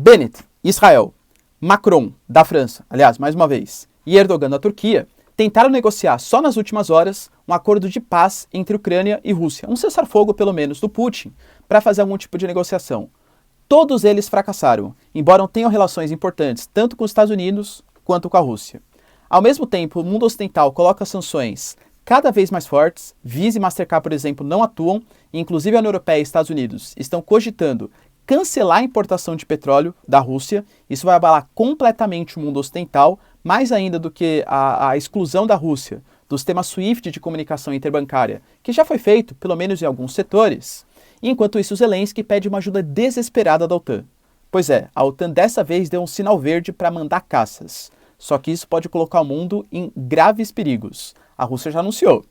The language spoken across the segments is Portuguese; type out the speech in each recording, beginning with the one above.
Bennett, Israel, Macron, da França, aliás, mais uma vez, e Erdogan, da Turquia, tentaram negociar só nas últimas horas um acordo de paz entre Ucrânia e Rússia, um cessar-fogo, pelo menos, do Putin, para fazer algum tipo de negociação. Todos eles fracassaram, embora tenham relações importantes tanto com os Estados Unidos quanto com a Rússia. Ao mesmo tempo, o mundo ocidental coloca sanções cada vez mais fortes. Visa e Mastercard, por exemplo, não atuam, e inclusive a União Europeia e Estados Unidos estão cogitando cancelar a importação de petróleo da Rússia. Isso vai abalar completamente o mundo ocidental, mais ainda do que a exclusão da Rússia do sistema SWIFT de comunicação interbancária, que já foi feito, pelo menos em alguns setores. E enquanto isso, Zelensky pede uma ajuda desesperada da OTAN. Pois é, a OTAN dessa vez deu um sinal verde para mandar caças. Só que isso pode colocar o mundo em graves perigos. A Rússia já anunciou.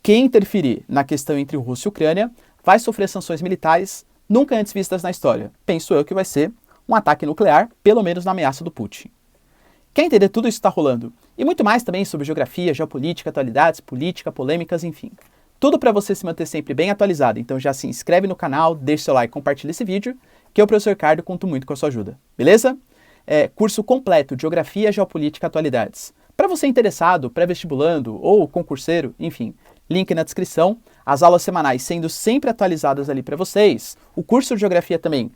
Quem interferir na questão entre Rússia e Ucrânia vai sofrer sanções militares nunca antes vistas na história. Penso eu que vai ser um ataque nuclear, pelo menos na ameaça do Putin. Quer entender tudo isso que está rolando? E muito mais também sobre geografia, geopolítica, atualidades, política, polêmicas, enfim. Tudo para você se manter sempre bem atualizado. Então já se inscreve no canal, deixa seu like, compartilha esse vídeo, que eu, professor Ricardo, conto muito com a sua ajuda. Beleza? Curso completo de Geografia, Geopolítica e Atualidades. Para você interessado, pré-vestibulando ou concurseiro, enfim, link na descrição. As aulas semanais sendo sempre atualizadas ali para vocês. O curso de Geografia também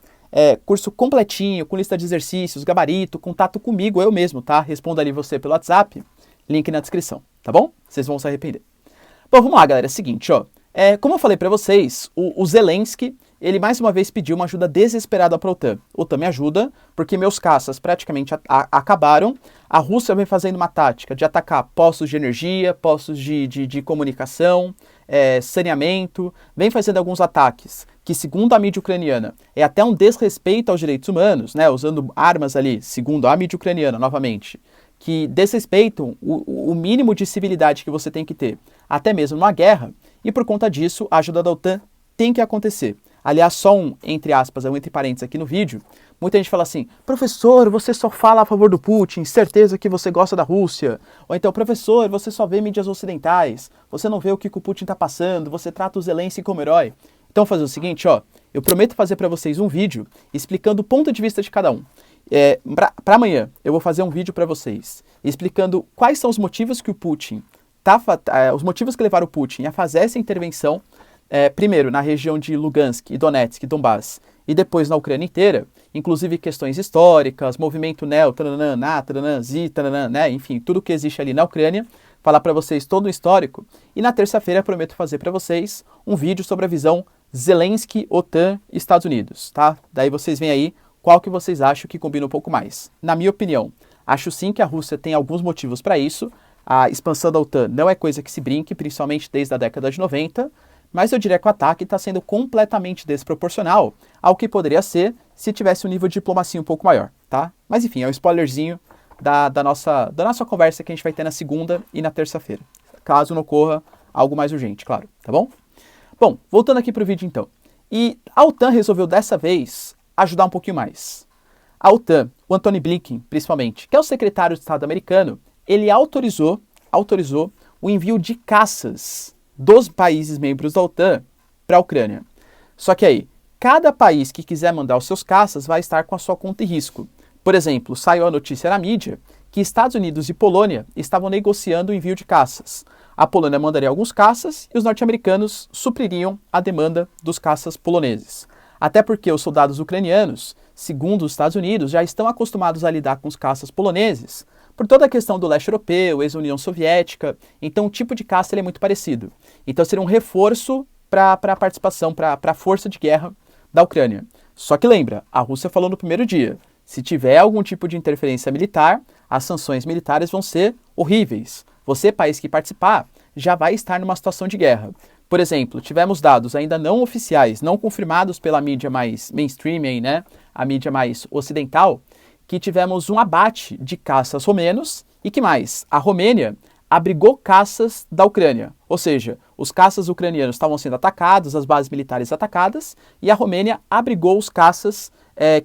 curso completinho, com lista de exercícios, gabarito, contato comigo, eu mesmo, tá? Respondo ali você pelo WhatsApp, link na descrição, tá bom? Vocês vão se arrepender. Bom, vamos lá, galera, é o seguinte, ó. Como eu falei para vocês, o Zelensky, ele mais uma vez pediu uma ajuda desesperada para a OTAN. OTAN me ajuda, porque meus caças praticamente acabaram. A Rússia vem fazendo uma tática de atacar postos de energia, postos de comunicação, saneamento, vem fazendo alguns ataques que, segundo a mídia ucraniana, é até um desrespeito aos direitos humanos, né, usando armas ali, segundo a mídia ucraniana, novamente, que desrespeitam o mínimo de civilidade que você tem que ter, até mesmo numa guerra, e por conta disso, a ajuda da OTAN tem que acontecer. Aliás, só entre aspas, entre parênteses aqui no vídeo, muita gente fala assim, professor, você só fala a favor do Putin, certeza que você gosta da Rússia. Ou então, professor, você só vê mídias ocidentais, você não vê o que o Putin está passando, você trata o Zelensky como herói. Então, fazer o seguinte, ó, eu prometo fazer para vocês um vídeo explicando o ponto de vista de cada um. Para amanhã, eu vou fazer um vídeo para vocês explicando quais são os motivos que o Putin, os motivos que levaram o Putin a fazer essa intervenção, primeiro na região de Lugansk e Donetsk e Donbass, e depois na Ucrânia inteira, inclusive questões históricas, movimento neo, taranã, na, taranã, zi, taranã, né, enfim, tudo que existe ali na Ucrânia, falar para vocês todo o histórico, e na terça-feira prometo fazer para vocês um vídeo sobre a visão Zelensky, OTAN e Estados Unidos, tá? Daí vocês veem aí qual que vocês acham que combina um pouco mais. Na minha opinião, acho sim que a Rússia tem alguns motivos para isso, a expansão da OTAN não é coisa que se brinque, principalmente desde a década de 90, mas eu diria que o ataque está sendo completamente desproporcional ao que poderia ser se tivesse um nível de diplomacia um pouco maior, tá? Mas enfim, é um spoilerzinho da nossa conversa que a gente vai ter na segunda e na terça-feira, caso não ocorra algo mais urgente, claro, tá bom? Bom, voltando aqui para o vídeo então. E a OTAN resolveu dessa vez ajudar um pouquinho mais. A OTAN, o Antony Blinken, principalmente, que é o secretário de Estado americano, ele autorizou o envio de caças dos países membros da OTAN para a Ucrânia. Só que aí, cada país que quiser mandar os seus caças vai estar com a sua conta e risco. Por exemplo, saiu a notícia na mídia que Estados Unidos e Polônia estavam negociando o envio de caças. A Polônia mandaria alguns caças e os norte-americanos supririam a demanda dos caças poloneses. Até porque os soldados ucranianos, segundo os Estados Unidos, já estão acostumados a lidar com os caças poloneses, por toda a questão do leste europeu, ex-União Soviética, então o tipo de caça ele é muito parecido. Então seria um reforço para a participação, para a força de guerra da Ucrânia. Só que lembra, a Rússia falou no primeiro dia, se tiver algum tipo de interferência militar, as sanções militares vão ser horríveis. Você, país que participar, já vai estar numa situação de guerra. Por exemplo, tivemos dados ainda não oficiais, não confirmados pela mídia mais mainstream, aí, né? A mídia mais ocidental, que tivemos um abate de caças romenos e que mais? A Romênia abrigou caças da Ucrânia, ou seja, os caças ucranianos estavam sendo atacados, as bases militares atacadas, e a Romênia abrigou os caças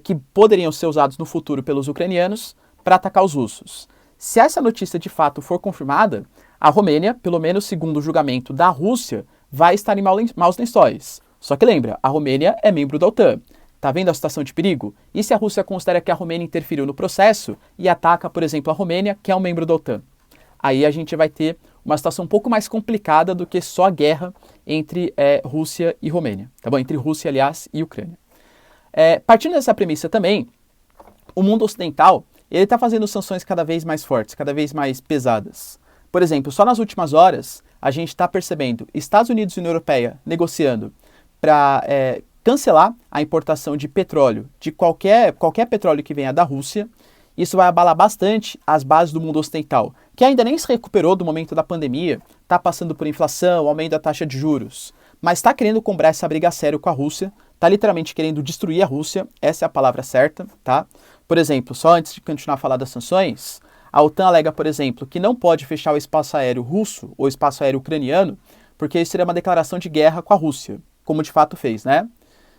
que poderiam ser usados no futuro pelos ucranianos para atacar os russos. Se essa notícia de fato for confirmada, a Romênia, pelo menos segundo o julgamento da Rússia, vai estar em maus lençóis. Só que lembra, a Romênia é membro da OTAN. Tá vendo a situação de perigo? E se a Rússia considera que a Romênia interferiu no processo e ataca, por exemplo, a Romênia, que é um membro da OTAN? Aí a gente vai ter uma situação um pouco mais complicada do que só a guerra entre Rússia e Romênia, tá bom? Entre Rússia, aliás, e Ucrânia. Partindo dessa premissa também, o mundo ocidental ele está fazendo sanções cada vez mais fortes, cada vez mais pesadas. Por exemplo, só nas últimas horas, a gente está percebendo Estados Unidos e União Europeia negociando para cancelar a importação de petróleo, de qualquer petróleo que venha da Rússia. Isso vai abalar bastante as bases do mundo ocidental, que ainda nem se recuperou do momento da pandemia, está passando por inflação, aumento da taxa de juros, mas está querendo comprar essa briga a sério com a Rússia, está literalmente querendo destruir a Rússia, essa é a palavra certa, tá? Por exemplo, só antes de continuar a falar das sanções, a OTAN alega, por exemplo, que não pode fechar o espaço aéreo russo ou espaço aéreo ucraniano, porque isso seria uma declaração de guerra com a Rússia, como de fato fez, né?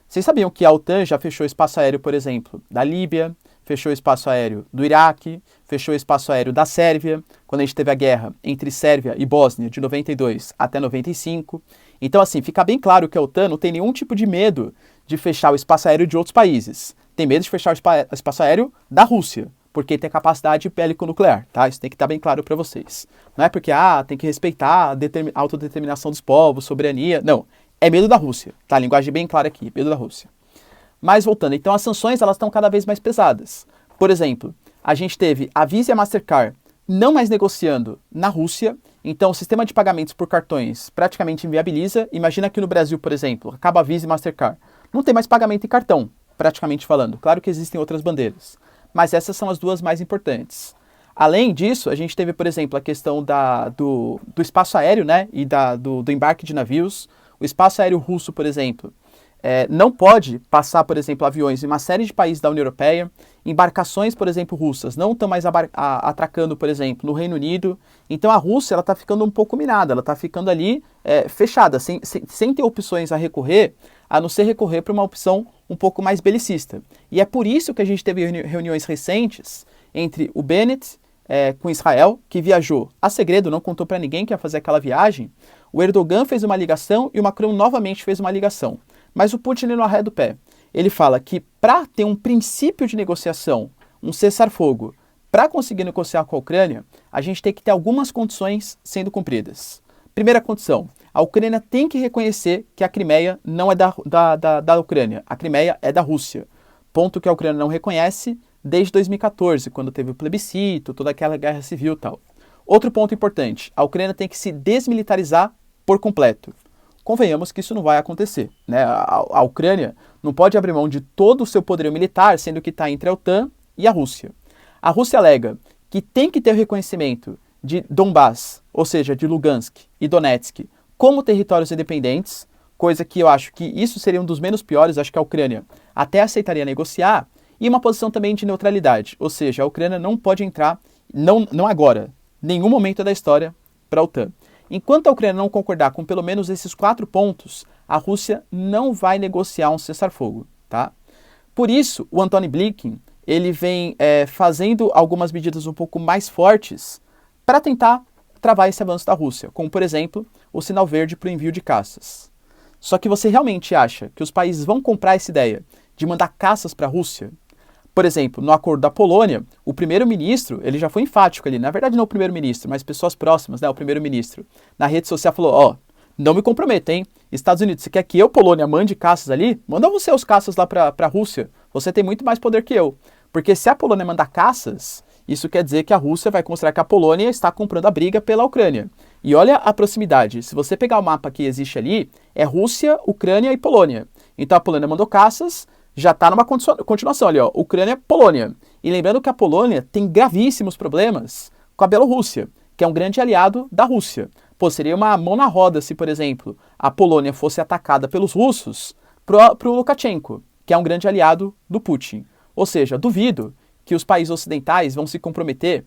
Vocês sabiam que a OTAN já fechou o espaço aéreo, por exemplo, da Líbia, fechou o espaço aéreo do Iraque, fechou o espaço aéreo da Sérvia, quando a gente teve a guerra entre Sérvia e Bósnia, de 92 até 95. Então, assim, fica bem claro que a OTAN não tem nenhum tipo de medo de fechar o espaço aéreo de outros países. Tem medo de fechar o espaço aéreo da Rússia, porque tem capacidade bélico-nuclear, tá? Isso tem que estar bem claro para vocês. Não é porque, tem que respeitar a autodeterminação dos povos, soberania. Não, é medo da Rússia, tá? Linguagem bem clara aqui, medo da Rússia. Mas voltando, então as sanções elas estão cada vez mais pesadas. Por exemplo, a gente teve a Visa e a Mastercard não mais negociando na Rússia, então o sistema de pagamentos por cartões praticamente inviabiliza. Imagina que no Brasil, por exemplo, acaba a Visa e Mastercard. Não tem mais pagamento em cartão, praticamente falando. Claro que existem outras bandeiras, mas essas são as duas mais importantes. Além disso, a gente teve, por exemplo, a questão do espaço aéreo, né, e do embarque de navios. O espaço aéreo russo, por exemplo, não pode passar, por exemplo, aviões em uma série de países da União Europeia. Embarcações, por exemplo, russas não estão mais atracando, por exemplo, no Reino Unido. Então a Rússia está ficando um pouco minada, ela está ficando ali fechada, sem ter opções a recorrer, a não ser recorrer para uma opção um pouco mais belicista. E é por isso que a gente teve reuniões recentes entre o Bennett com Israel, que viajou a segredo, não contou para ninguém que ia fazer aquela viagem. O Erdogan fez uma ligação e o Macron novamente fez uma ligação. Mas o Putin não arreda o pé. Ele fala que para ter um princípio de negociação, um cessar-fogo, para conseguir negociar com a Ucrânia, a gente tem que ter algumas condições sendo cumpridas. Primeira condição, a Ucrânia tem que reconhecer que a Crimeia não é da Ucrânia, a Crimeia é da Rússia. Ponto que a Ucrânia não reconhece desde 2014, quando teve o plebiscito, toda aquela guerra civil e tal. Outro ponto importante, a Ucrânia tem que se desmilitarizar por completo. Convenhamos que isso não vai acontecer, né? A Ucrânia não pode abrir mão de todo o seu poderio militar, sendo que está entre a OTAN e a Rússia. A Rússia alega que tem que ter o reconhecimento de Donbás, ou seja, de Lugansk e Donetsk, como territórios independentes, coisa que eu acho que isso seria um dos menos piores, acho que a Ucrânia até aceitaria negociar, e uma posição também de neutralidade, ou seja, a Ucrânia não pode entrar, não agora, nenhum momento da história, para a OTAN. Enquanto a Ucrânia não concordar com pelo menos esses 4 pontos, a Rússia não vai negociar um cessar-fogo, tá? Por isso, o Antony Blinken, ele vem fazendo algumas medidas um pouco mais fortes para tentar travar esse avanço da Rússia, como, por exemplo, o sinal verde para o envio de caças. Só que você realmente acha que os países vão comprar essa ideia de mandar caças para a Rússia? Por exemplo, no acordo da Polônia, o primeiro-ministro, ele já foi enfático ali, na verdade não o primeiro-ministro, mas pessoas próximas, né, o primeiro-ministro, na rede social falou, não me comprometa, hein, Estados Unidos, você quer que eu, Polônia, mande caças ali? Manda você os caças lá para a Rússia, você tem muito mais poder que eu. Porque se a Polônia mandar caças, isso quer dizer que a Rússia vai considerar que a Polônia está comprando a briga pela Ucrânia. E olha a proximidade, se você pegar o mapa que existe ali, é Rússia, Ucrânia e Polônia. Então a Polônia mandou caças, já está numa continuação ali, ó, Ucrânia, Polônia. E lembrando que a Polônia tem gravíssimos problemas com a Bielorrússia, que é um grande aliado da Rússia. Pô, seria uma mão na roda se, por exemplo, a Polônia fosse atacada pelos russos pro Lukashenko, que é um grande aliado do Putin. Ou seja, duvido que os países ocidentais vão se comprometer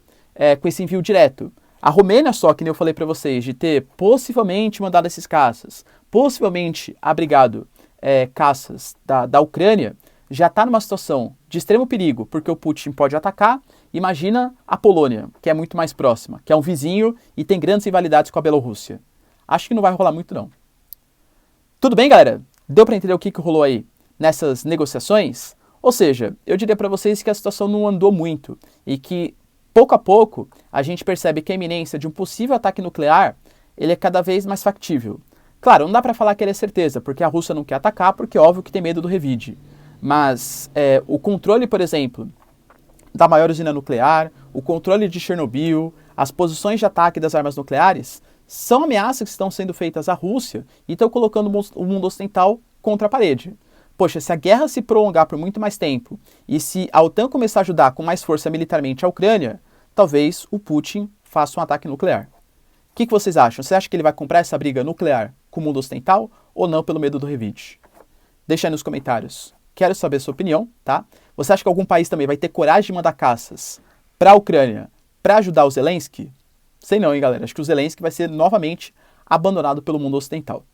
com esse envio direto. A Romênia só, que nem eu falei para vocês, de ter possivelmente mandado esses caças, possivelmente abrigado caças da Ucrânia, já está numa situação de extremo perigo, porque o Putin pode atacar. Imagina a Polônia, que é muito mais próxima, que é um vizinho e tem grandes rivalidades com a Bielorrússia. Acho que não vai rolar muito, não. Tudo bem, galera? Deu para entender o que rolou aí? nessas negociações? Ou seja, eu diria para vocês que a situação não andou muito e que, pouco a pouco, a gente percebe que a iminência de um possível ataque nuclear ele é cada vez mais factível. Claro, não dá para falar que ele é certeza, porque a Rússia não quer atacar, porque é óbvio que tem medo do revide. Mas o controle, por exemplo, da maior usina nuclear, o controle de Chernobyl, as posições de ataque das armas nucleares, são ameaças que estão sendo feitas à Rússia e estão colocando o mundo ocidental contra a parede. Poxa, se a guerra se prolongar por muito mais tempo e se a OTAN começar a ajudar com mais força militarmente a Ucrânia, talvez o Putin faça um ataque nuclear. O que vocês acham? Você acha que ele vai comprar essa briga nuclear com o mundo ocidental ou não pelo medo do revide? Deixa aí nos comentários. Quero saber a sua opinião, tá? Você acha que algum país também vai ter coragem de mandar caças para a Ucrânia para ajudar o Zelensky? Sei não, hein, galera? Acho que o Zelensky vai ser novamente abandonado pelo mundo ocidental.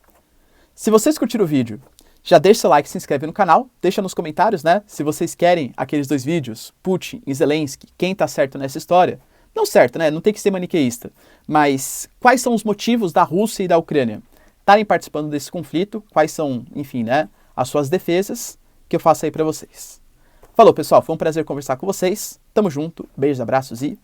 Se vocês curtiram o vídeo, já deixa seu like e se inscreve no canal. Deixa nos comentários, né? Se vocês querem aqueles 2 vídeos, Putin e Zelensky, quem tá certo nessa história. Não certo, né? Não tem que ser maniqueísta. Mas quais são os motivos da Rússia e da Ucrânia estarem participando desse conflito? Quais são, enfim, né? As suas defesas que eu faço aí pra vocês. Falou, pessoal. Foi um prazer conversar com vocês. Tamo junto. Beijos, abraços e